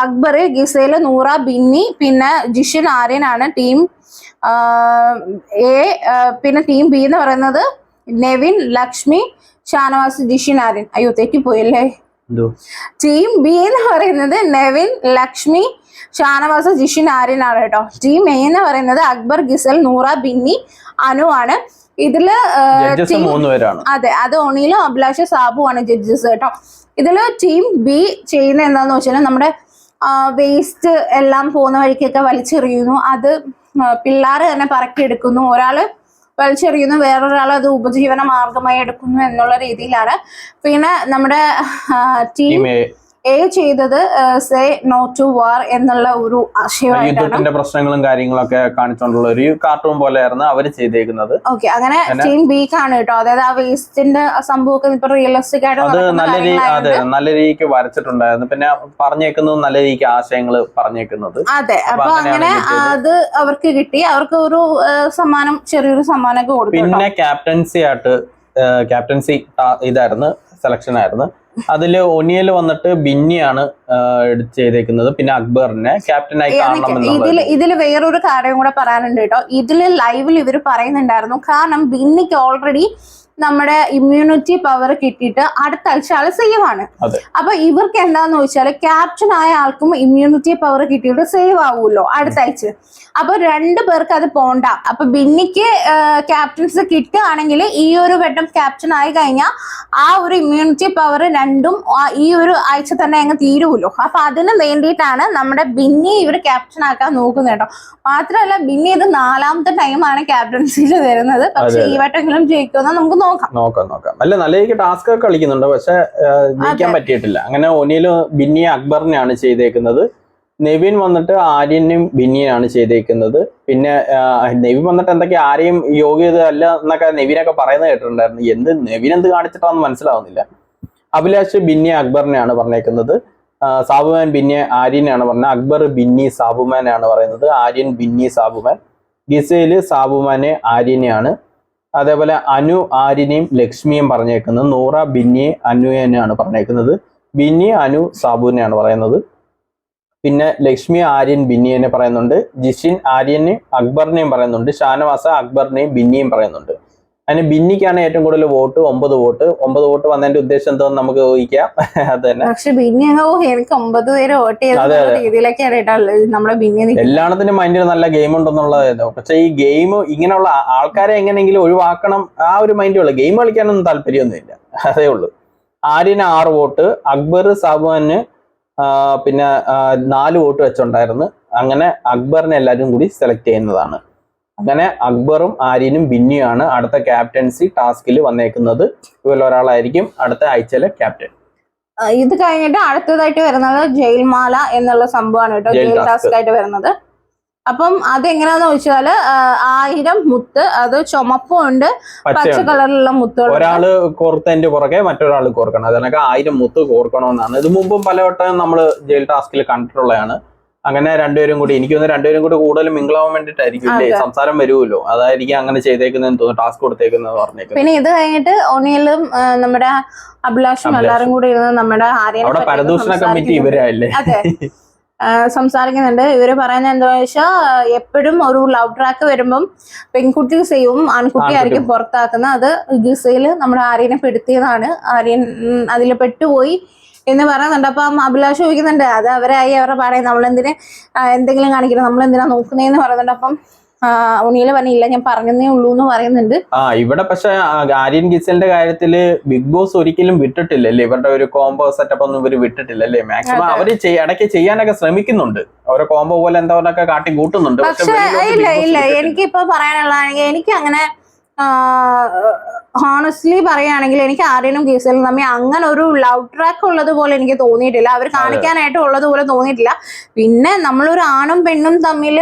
അക്ബർ, ഗിസേൽ, നൂറ, ബിന്നി, പിന്നെ ജിഷിൻ, ആര്യൻ ആണ് ടീം എ. പിന്നെ ടീം ബി എന്ന് പറയുന്നത് നെവിൻ, ലക്ഷ്മി, ഷാനവാസ്, ജിഷിൻ, ആര്യൻ. അയ്യോ തെറ്റിപ്പോയല്ലേ. ടീം ബി എന്ന് പറയുന്നത് നെവിൻ, ലക്ഷ്മി, ഷാനവാസ്, ജിഷിൻ, ആര്യൻ ആണ് കേട്ടോ. ടീം എ എന്ന് പറയുന്നത് അക്ബർ, ഗിസൽ, നൂറ, ബിന്നി, അനു ആണ്. ഇതില് അതെ, അത് ഒണിയിലും അഭിലാഷ്, സാബു ആണ് ജഡ്ജസ് കേട്ടോ. ഇതില് ടീം ബി ചെയ്യുന്ന എന്താന്ന് വെച്ചാൽ നമ്മുടെ വേസ്റ്റ് എല്ലാം പോകുന്ന വഴിക്കൊക്കെ വലിച്ചെറിയുന്നു. അത് പിള്ളേർ തന്നെ പറക്കിയെടുക്കുന്നു. ഒരാള് വലിച്ചെറിയുന്നു, വേറൊരാൾ അത് ഉപജീവന മാർഗമായി എടുക്കുന്നു എന്നുള്ള രീതിയിലാണ്. പിന്നെ നമ്മുടെ ടീം ചെയ്തത് സേ നോ ടു വാർ എന്നുള്ള ഒരു ആശയമായിട്ടാണ്, യുദ്ധത്തിന്റെ പ്രശ്നങ്ങളും കാര്യങ്ങളൊക്കെ കാണിച്ചുകൊണ്ടുള്ള ഒരു കാർട്ടൂൺ പോലെയായിരുന്നു അവര് ചെയ്തേക്കുന്നത്. ഓക്കെ, അങ്ങനെ ടീം ബി ആണ് കേട്ടോ. അതായത് ആ വേസ്റ്റിന്റെ സംഭവമൊക്കെ ഇപ്പൊ റിയലിസ്റ്റിക് ആയിട്ട് അത് നല്ല രീതിക്ക് വരച്ചിട്ടുണ്ടായിരുന്നു. പിന്നെ പറഞ്ഞേക്കുന്നത് നല്ല രീതിക്ക് ആശയങ്ങൾ പറഞ്ഞേക്കുന്നത്. അതെ, അപ്പൊ അങ്ങനെ അത് അവർക്ക് കിട്ടി. അവർക്ക് ഒരു സമ്മാനം, ചെറിയൊരു സമ്മാനമൊക്കെ കൊടുത്തു. പിന്നെ ക്യാപ്റ്റൻസി ഇതായിരുന്നു, സെലക്ഷൻ ആയിരുന്നു. അതില് ഒനിയൽ വന്നിട്ട് ബിന്നിയാണ് ചെയ്തേക്കുന്നത്. പിന്നെ അക്ബറിനെ ക്യാപ്റ്റനായി കാണണം. ഇതില് വേറൊരു കാര്യം കൂടെ പറയാനുണ്ട് കേട്ടോ. ഇതില് ലൈവിൽ ഇവർ പറയുന്നുണ്ടായിരുന്നു, കാരണം ബിന്നിക്ക് ഓൾറെഡി നമ്മുടെ ഇമ്മ്യൂണിറ്റി പവർ കിട്ടിയിട്ട് അടുത്ത ആഴ്ച ആള് സേവ് ആണ്. അപ്പൊ ഇവർക്ക് എന്താന്ന് വെച്ചാൽ ക്യാപ്റ്റൻ ആയ ആൾക്കും ഇമ്മ്യൂണിറ്റി പവർ കിട്ടിയിട്ട് സേവ് ആവുമല്ലോ അടുത്ത ആഴ്ച. അപ്പൊ 2 പേർക്ക് അത് പോണ്ട. അപ്പൊ ബിന്നിക്ക് ക്യാപ്റ്റൻസ് കിട്ടുകയാണെങ്കിൽ ഈ ഒരു വട്ടം ക്യാപ്റ്റൻ ആയി കഴിഞ്ഞാൽ ആ ഒരു ഇമ്മ്യൂണിറ്റി പവർ രണ്ടും ഈ ഒരു ആഴ്ച തന്നെ അങ്ങ് തീരുമല്ലോ. അപ്പൊ അതിന് വേണ്ടിയിട്ടാണ് നമ്മുടെ ബിന്നി ഇവർ ക്യാപ്റ്റൻ ആക്കാൻ നോക്കുന്നത് കേട്ടോ. മാത്രമല്ല ബിന്നി ഇത് 4ാമത്തെ ടൈമാണ് ക്യാപ്റ്റൻസിയിൽ വരുന്നത്. പക്ഷെ ഈ വട്ടെങ്കിലും ജയിക്കുമെന്ന് നമുക്ക് നോക്കാം. അല്ല, നല്ല രീതിക്ക് ടാസ്ക് ഒക്കെ കളിക്കുന്നുണ്ട്, പക്ഷെ ജയിക്കാൻ പറ്റിയിട്ടില്ല. അങ്ങനെ ഒനിയിലും ബിന്നിയെ അക്ബറിനെയാണ് ചെയ്തേക്കുന്നത്. നെവിൻ വന്നിട്ട് ആര്യനും ബിന്നിയാണ് ചെയ്തേക്കുന്നത്. പിന്നെ നെവിൻ വന്നിട്ട് എന്തൊക്കെ ആരെയും യോഗ്യത അല്ല എന്നൊക്കെ നെവിനൊക്കെ പറയുന്നത് കേട്ടിട്ടുണ്ടായിരുന്നു. നെവിൻ എന്ത് കാണിച്ചിട്ടാന്ന് മനസ്സിലാവുന്നില്ല. അഭിലാഷ് ബിന്നിയെ അക്ബറിനെയാണ് പറഞ്ഞേക്കുന്നത്. സാബുമാൻ ബിന്നിയെ ആര്യനെയാണ് പറഞ്ഞത്. അക്ബർ ബിന്നി സാബുമാനാണ് പറയുന്നത്. ആര്യൻ ബിന്നി സാബുമാൻ. ഗിസയില് സാബുമാനെ ആര്യനെയാണ്. അതേപോലെ അനു ആര്യനെയും ലക്ഷ്മിയും പറഞ്ഞേക്കുന്നത്. നൂറ ബിന്നിയെ അനുവിനെയാണ് പറഞ്ഞേക്കുന്നത്. ബിന്നി അനു സാബുവിനെയാണ് പറയുന്നത്. പിന്നെ ലക്ഷ്മി ആര്യൻ ബിന്നിയെ പറയുന്നുണ്ട്. ജിഷിൻ ആര്യന് അക്ബറിനെയും പറയുന്നുണ്ട്. ഷാനവാസ അക്ബറിനെയും ബിന്നിയും പറയുന്നുണ്ട്. അതിന് ബിന്നിക്കാണ് ഏറ്റവും കൂടുതൽ വോട്ട്, 9 വോട്ട്. 9 വോട്ട് വന്നതിന്റെ ഉദ്ദേശം എന്താണെന്ന് നമുക്ക് ഊഹിക്കാം. അത് തന്നെ. പക്ഷെ ബിന്നി എനിക്ക് 9 പേര് വോട്ട് ചെയ്ത രീതിയിലൊക്കെയാണ് നമ്മുടെ ബിന്നി. എല്ലാത്തിനും മൈൻഡിൽ നല്ല ഗെയിം ഉണ്ടെന്നുള്ളതായിരുന്നു. പക്ഷെ ഈ ഗെയിം ഇങ്ങനെയുള്ള ആൾക്കാരെ എങ്ങനെയെങ്കിലും ഒഴിവാക്കണം, ആ ഒരു മൈൻഡേ ഉള്ളു. ഗെയിം കളിക്കാനൊന്നും താല്പര്യമൊന്നുമില്ല, അതേ ഉള്ളൂ. ആര്യന് 6 വോട്ട്, അക്ബർ സാബുവിന് പിന്നെ 4 വോട്ട് വെച്ചുണ്ടായിരുന്നു. അങ്ങനെ അക്ബറിനെ എല്ലാവരും കൂടി സെലക്ട് ചെയ്യുന്നതാണ്. അങ്ങനെ അക്ബറും ആര്യനും ബിന്നിയുമാണ് അടുത്ത ക്യാപ്റ്റൻസി ടാസ്കിൽ വന്നേക്കുന്നത്. ഇവരിൽ ഒരാളായിരിക്കും അടുത്ത ആഴ്ചയിലെ ക്യാപ്റ്റൻ. ഇത് കഴിഞ്ഞിട്ട് അടുത്തതായിട്ട് വരുന്നത് ജയിൽമാല എന്നുള്ള സംഭവമാണ് കേട്ടോ, ജയിൽ ടാസ്ക് ആയിട്ട് വരുന്നത്. അപ്പം അതെങ്ങനെയാന്ന് വെച്ചാല് 1000 മുത്ത്, അത് ചുമപ്പും ഉണ്ട് പച്ച കളറിലുള്ള മുത്തുകൾ. ഒരാള് കോർത്തതിന്റെ പുറകെ മറ്റൊരാൾ കോർക്കണം. അതിനൊക്കെ 1000 മുത്ത് കോർക്കണമെന്നാണ്. ഇത് മുമ്പും പലവട്ടം നമ്മൾ ജയിൽ ടാസ്കിൽ കണ്ടിട്ടുള്ളതാണ്. അങ്ങനെ രണ്ടുപേരും കൂടി, എനിക്ക് തോന്നുന്നു രണ്ടുപേരും കൂടി കൂടുതലും മിങ്കിളാവാൻ വേണ്ടിട്ടായിരിക്കും ഇല്ലേ, സംസാരം വരുമല്ലോ, അതായിരിക്കും അങ്ങനെ ചെയ്തേക്കുന്നതെന്ന് തോന്നുന്നു, ടാസ്ക് കൊടുത്തേക്കുന്നത് പറഞ്ഞേക്കുന്നത്. പിന്നെ ഇത് കഴിഞ്ഞിട്ട് ഒനിയലും നമ്മുടെ അഭിലാഷും എല്ലാരും കൂടി ഇരുന്ന് നമ്മുടെ അവിടെ പരദൂഷണ കമ്മിറ്റി ഇവരല്ലേ സംസാരിക്കുന്നുണ്ട്. ഇവര് പറയുന്നത് എന്താ വെച്ചാൽ എപ്പോഴും ഒരു ലവ് ട്രാക്ക് വരുമ്പം പെൺകുട്ടി സേവും ആൺകുട്ടി ആയിരിക്കും പുറത്താക്കുന്നത്. അത് ഗിസയില് നമ്മുടെ ആര്യനെ പെടുത്തിയതാണ്, ആര്യൻ അതിൽ പെട്ടുപോയി എന്ന് പറയുന്നുണ്ട്. അപ്പം അഭിലാഷ് ചോദിക്കുന്നുണ്ട്, അത് അവരായി അവരുടെ പാടേ, നമ്മളെന്തിനെ എന്തെങ്കിലും കാണിക്കണം, നമ്മളെന്തിനാ നോക്കുന്നതെന്ന് പറയുന്നുണ്ട്. അപ്പം ഒനിയില് പറഞ്ഞില്ല, ഞാൻ പറഞ്ഞതേ ഉള്ളൂ എന്ന് പറയുന്നുണ്ട്. ഇവിടെ പക്ഷെ ആര്യൻ ഗിസലിന്റെ കാര്യത്തില് ബിഗ് ബോസ് ഒരിക്കലും വിട്ടിട്ടില്ലല്ലേ, ഇവരുടെ ഒരു കോംബോ സെറ്റപ്പ് ഒന്നും ഇവര് വിട്ടിട്ടില്ലല്ലേ. മാക്സിമം അവര് ഇടയ്ക്ക് ചെയ്യാനൊക്കെ ശ്രമിക്കുന്നുണ്ട്, ഓരോ കോംബോ പോലെ എന്താക്കെ കാട്ടി കൂട്ടുന്നുണ്ട്. പക്ഷെ ഇല്ല എനിക്കിപ്പോ പറയാനുള്ളതാണെങ്കിൽ എനിക്ക് അങ്ങനെ ഹോണസ്റ്റ്ലി പറയുകയാണെങ്കിൽ എനിക്ക് ആര്യനും ഗിസലും തമ്മിൽ അങ്ങനെ ഒരു ലവ് ട്രാക്ക് ഉള്ളത് പോലെ എനിക്ക് തോന്നിയിട്ടില്ല, അവർ കാണിക്കാനായിട്ട് ഉള്ളത് പോലെ തോന്നിയിട്ടില്ല. പിന്നെ നമ്മളൊരു ആണും പെണ്ണും തമ്മിൽ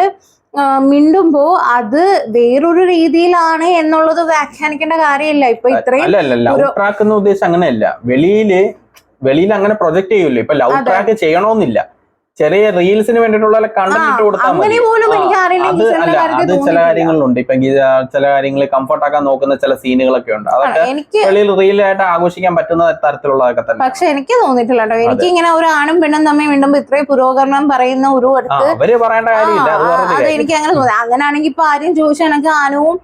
മിണ്ടുമ്പോ അത് വേറൊരു രീതിയിലാണ് എന്നുള്ളത് വ്യാഖ്യാനിക്കേണ്ട കാര്യമില്ല. ഇപ്പൊ ഇത്രയും ലവ് ട്രാക്ക് എന്ന ഉദ്ദേശം അങ്ങനെയല്ല, വെളിയിൽ അങ്ങനെ പ്രൊജക്ട് ചെയ്യൂലേ. ഇപ്പൊ ലവ് ട്രാക്ക് ചെയ്യണമെന്നില്ല, ചെറിയ റീൽസിന് വേണ്ടിയിട്ടുള്ള കണ്ടന്റ് ഇട്ട് കൊടുത്താൽ മതി. അത് ചില കാര്യങ്ങളിലുണ്ട്. ഇപ്പൊ ചില കാര്യങ്ങളിൽ കംഫർട്ട് ആക്കാൻ നോക്കുന്ന ചില സീനുകളൊക്കെ ഉണ്ട്, അതൊക്കെ വെളിയിൽ റീലായിട്ട് ആഘോഷിക്കാൻ പറ്റുന്ന തരത്തിലുള്ളതൊക്കെ തന്നെ. പക്ഷെ എനിക്ക് തോന്നിയിട്ടില്ല കേട്ടോ, എനിക്ക് ഇങ്ങനെ ഒരു ആണും പെണ്ണും തമ്മിൽ വീണ്ടുമ്പോ ഇത്രയും പുരോഗമനം പറയുന്ന ഒരു അവര് പറയേണ്ട കാര്യമില്ല, അത് എനിക്ക് അങ്ങനെ തോന്നി. അങ്ങനെയാണെങ്കിൽ ഇപ്പൊ ആരും ചോദിച്ചാണെങ്കിൽ ആനുവും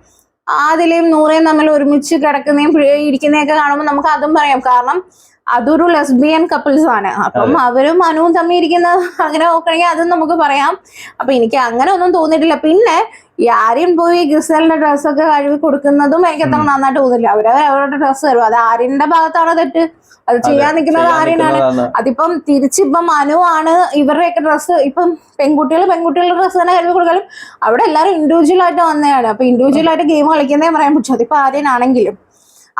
ആദിലയും നൂറയും തമ്മിൽ ഒരുമിച്ച് കിടക്കുന്നതും ഇരിക്കുന്നതൊക്കെ കാണുമ്പോൾ നമുക്ക് അതും പറയാം. കാരണം അതൊരു ലെസ്ബിയൻ കപ്പിൾസ് ആണ്. അപ്പം അവരും അനുവും തമ്മിൽ ഇരിക്കുന്ന അങ്ങനെ നോക്കണമെങ്കിൽ അതും നമുക്ക് പറയാം. അപ്പൊ എനിക്ക് അങ്ങനെ ഒന്നും തോന്നിയിട്ടില്ല. പിന്നെ ഈ ആര്യൻ പോയി ഗിസലിന്റെ ഡ്രസ്സൊക്കെ കഴുകി കൊടുക്കുന്നതും എനിക്ക് അത്ര നന്നായിട്ട് തോന്നില്ല. അവരുടെ ഡ്രസ്സ് തരും, അത് ആര്യന്റെ ഭാഗത്താണോ തെറ്റ്? അത് ചെയ്യാൻ നിൽക്കുന്നത് ആര്യനാണ്. അതിപ്പം തിരിച്ചിപ്പം അനുവാണ് ഇവരുടെയൊക്കെ ഡ്രസ്സ്, ഇപ്പം പെൺകുട്ടികളുടെ ഡ്രസ്സ് തന്നെ കഴുകി കൊടുക്കാനും അവിടെ എല്ലാവരും ഇൻഡിവിജ്വൽ ആയിട്ട് വന്നതാണ്. അപ്പൊ ഇൻഡിവിജ്വൽ ആയിട്ട് ഗെയിം കളിക്കുന്നേ പറയാൻ പറ്റും. അതിപ്പോ ആര്യനാണെങ്കിലും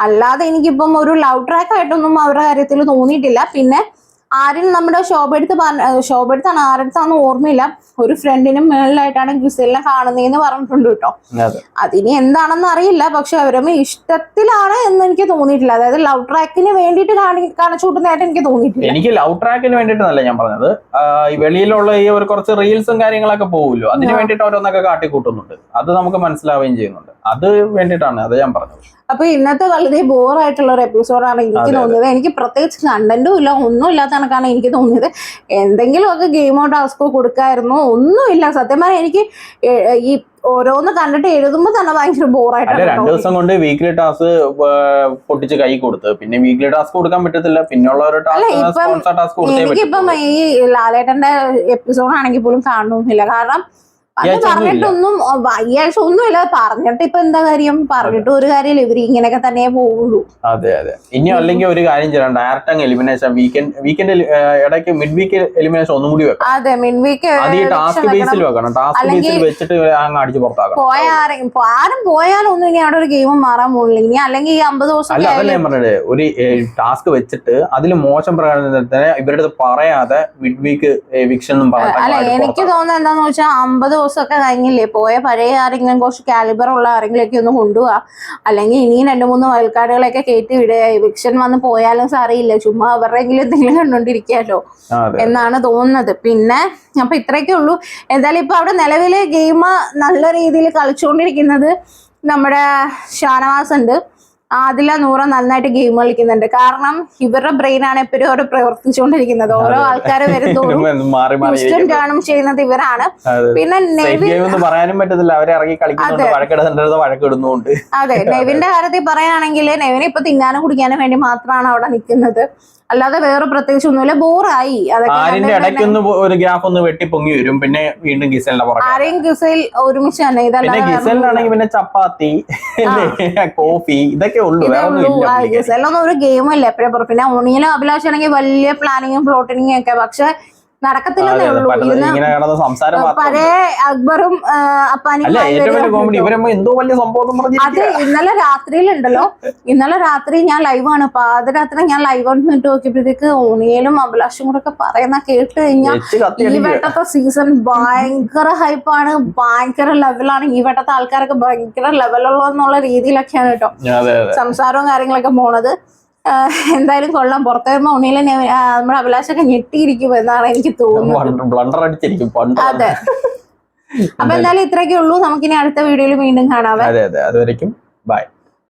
അല്ലാതെ എനിക്കിപ്പം ഒരു ലവ് ട്രാക്ക് ആയിട്ടൊന്നും അവരുടെ കാര്യത്തിൽ തോന്നിയിട്ടില്ല. പിന്നെ ആര്യൻ നമ്മുടെ ശോഭടുത്താണ് ആരടുത്താന്ന് ഓർമ്മയില്ല, ഒരു ഫ്രണ്ടിനും മേളിലായിട്ടാണ് ഗിസലിനെ കാണുന്നതെന്ന് പറഞ്ഞിട്ടുണ്ട് കേട്ടോ. അതിനി എന്താണെന്ന് അറിയില്ല, പക്ഷെ അവരമ്മ ഇഷ്ടത്തിലാണ് എന്ന് എനിക്ക് തോന്നിയിട്ടില്ല. അതായത് ലവ് ട്രാക്കിന് വേണ്ടിയിട്ട് കാണിച്ചു കൂട്ടുന്നതായിട്ട് എനിക്ക് തോന്നിയിട്ടില്ല. എനിക്ക് ലവ് ട്രാക്കിന് വേണ്ടിയിട്ടല്ല ഞാൻ പറഞ്ഞത്, ഈ വെളിയിലുള്ള ഈ ഒരു കുറച്ച് റീൽസും കാര്യങ്ങളൊക്കെ പോകുമല്ലോ, അതിന് വേണ്ടിയിട്ട് ഓരോന്നൊക്കെ കാട്ടിക്കൂട്ടുന്നുണ്ട്, അത് നമുക്ക് മനസ്സിലാവുകയും ചെയ്യുന്നുണ്ട്. അത് വേണ്ടിയിട്ടാണ് അത് ഞാൻ പറഞ്ഞത്. അപ്പൊ ഇന്നത്തെ വളരെ ബോറായിട്ടുള്ള ഒരു എപ്പിസോഡാണ് എനിക്ക് തോന്നിയത്. എനിക്ക് പ്രത്യേകിച്ച് കണ്ടന്റും ഇല്ല, ഒന്നും ഇല്ലാത്ത കണക്കാണ് എനിക്ക് തോന്നിയത്. എന്തെങ്കിലുമൊക്കെ ഗെയിമോ ടാസ്കോ കൊടുക്കായിരുന്നു, ഒന്നുമില്ല. സത്യം പറഞ്ഞാൽ എനിക്ക് ഈ ഓരോന്ന് കണ്ടിട്ട് എഴുതുമ്പോ തന്നെ ഭയങ്കര ബോറായിട്ടാണ്. 2 ദിവസം കൊണ്ട് വീക്ക്ലി ടാസ്ക് പൊട്ടിച്ച് കൈ കൊടുത്ത്, പിന്നെ വീക്ക്ലി ടാസ്ക് കൊടുക്കാൻ പറ്റത്തില്ല, പിന്നെയുള്ള ഒരു ടാസ്ക് എനിക്കിപ്പം ഈ ലാലേട്ടന്റെ എപ്പിസോഡ് ആണെങ്കിൽ പോലും കാണണമെന്നില്ല. കാരണം അത് പറഞ്ഞിട്ടൊന്നും വയ്യാഴ്ച ഒന്നുമില്ല. പറഞ്ഞിട്ട് ഇപ്പൊ എന്താ കാര്യം? പറഞ്ഞിട്ട് ഒരു കാര്യമില്ല, ഇവര് ഇങ്ങനെയൊക്കെ തന്നെ പോവുള്ളൂ. അതെ അതെ. ഇനി അല്ലെങ്കിൽ ഒരു കാര്യം ചെയ്യണം, ഡയറക്റ്റ് അങ്ങ് എലിമിനേഷൻ വീക്കെൻഡ് ഇടയ്ക്ക് മിഡ് വീക്ക് എലിമിനേഷൻ ഒന്നും കൂടി വെക്കാം. അതെ, മിഡ് വീക്ക് ടാസ്ക് ബേസിൽ വെക്കണം. ടാസ്ക് ബേസിൽ വെച്ചിട്ട് അങ്ങ് അടിച്ച് പുറത്താക്കണം. ആരും പോയാലൊന്നും ഇനി അവിടെ ഒരു ഗെയിം മാറാൻ പോകുന്നില്ല ഇനി. അല്ലെങ്കിൽ ഈ 50 ദിവസം അല്ല, അതല്ലേ ഞാൻ പറഞ്ഞത്, ഒരു ടാസ്ക് വെച്ചിട്ട് അതിൽ മോശം പ്രകടനത്തിന് ഇവരുടെ പറയാതെ മിഡ് വീക്ക് എവിക്ഷൻ എന്നും പറഞ്ഞു. അല്ല, എനിക്ക് തോന്നുന്നത് എന്താന്ന് വെച്ചാൽ 50 ദിവസമൊക്കെ കഴിഞ്ഞില്ലേ, പോയ പഴയ ആരെങ്കിലും കുറച്ച് കാലിബർ ഉള്ള ആരെങ്കിലൊക്കെ ഒന്ന് കൊണ്ടുപോവാ. അല്ലെങ്കിൽ ഇനിയും 2-3 വയൽക്കാടുകളൊക്കെ കയറ്റി വിടുക. എവിക്ഷൻ വന്ന് പോയാലും സാറിയില്ല, ചുമ്മാ അവരുടെയെങ്കിലും എന്തെങ്കിലും കണ്ടോണ്ടിരിക്കാലോ എന്നാണ് തോന്നുന്നത്. പിന്നെ അപ്പൊ ഇത്രയൊക്കെ ഉള്ളൂ. എന്തായാലും ഇപ്പൊ അവിടെ നിലവിലെ ഗെയിം നല്ല രീതിയിൽ കളിച്ചുകൊണ്ടിരിക്കുന്നത് നമ്മുടെ ഷാനവാസ് ഉണ്ട്, ആദില, നൂറ നന്നായിട്ട് ഗെയിം കളിക്കുന്നുണ്ട്. കാരണം ഇവരുടെ ബ്രെയിനാണ് എപ്പോഴും അവിടെ പ്രവർത്തിച്ചുകൊണ്ടിരിക്കുന്നത്. ഓരോ ആൾക്കാർ വരുന്നതോറും ടേണും ചെയ്യുന്നത് ഇവരാണ്. പിന്നെ പറയാനും പറ്റത്തില്ല, അവരെ ഇറങ്ങി കളിക്കുന്നുണ്ട്, വഴക്കിടുന്നുണ്ട്. അതെ, നെവിന്റെ കാര്യത്തിൽ പറയുകയാണെങ്കിൽ നെവിന് ഇപ്പൊ തിന്നാനും കുടിക്കാനും വേണ്ടി മാത്രമാണ് അവിടെ നിൽക്കുന്നത്, അല്ലാതെ വേറെ പ്രത്യേകിച്ച് ഒന്നുമില്ല. ബോറായി. ആരിന്റെ ഇടയ്ക്കൊന്ന് ഒരു ഗ്യാപ്പ് ഒന്ന് വെട്ടി പൊങ്ങി വരും, പിന്നെ വീണ്ടും ഗിസലിന്റെ പുറകെ. ആരെയും ഗിസൽ ഒരുമിച്ച് തന്നെ. പിന്നെ ഗിസലിനാണെങ്കിൽ പിന്നെ ചപ്പാത്തി, കോഫി, ഇതൊക്കെ ഉള്ളൂ. ഗിസലൊന്നും ഒരു ഗെയിമല്ല എപ്പോഴും. പിന്നെ ഒണിയിലും അഭിലാഷാണെങ്കിൽ വലിയ പ്ലാനിങ്ങും പ്ലോട്ടിങ്ങും ഒക്കെ, പക്ഷെ നടക്കത്തില്ലെന്നേ ഉള്ളൂ. പഴയ അക്ബറും അപ്പാനും അത് ഇന്നലെ രാത്രിയിലുണ്ടല്ലോ, ഇന്നലെ രാത്രി ഞാൻ ലൈവാണ്, പാതിരാത്രി ഞാൻ ലൈവ് വന്നിട്ട് നോക്കിയപ്പോഴത്തേക്ക് ഓണിയലും അഭിലാഷും കൂടെ ഒക്കെ പറയുന്ന കേട്ട് കഴിഞ്ഞാൽ ഈ വട്ടത്തെ സീസൺ ഭയങ്കര ഹൈപ്പാണ്, ഭയങ്കര ലെവലാണ്. ഈ വട്ടത്തെ ആൾക്കാരൊക്കെ ഭയങ്കര ലെവലുള്ളതെന്നുള്ള രീതിയിലൊക്കെയാണ് കേട്ടോ സംസാരവും കാര്യങ്ങളൊക്കെ പോണത്. എന്തായാലും കൊള്ളാം. പുറത്തു വരുമ്പോ ഉണ്ണിയിലെ നമ്മുടെ അഭിലാഷൊക്കെ ഞെട്ടിയിരിക്കും എന്നാണ് എനിക്ക് തോന്നുന്നത്. അതെ. അപ്പൊ എന്തായാലും ഇത്രയൊക്കെ ഉള്ളൂ. നമുക്കിനി അടുത്ത വീഡിയോയിൽ വീണ്ടും കാണാം. അതുവരെയ്ക്കും ബൈ.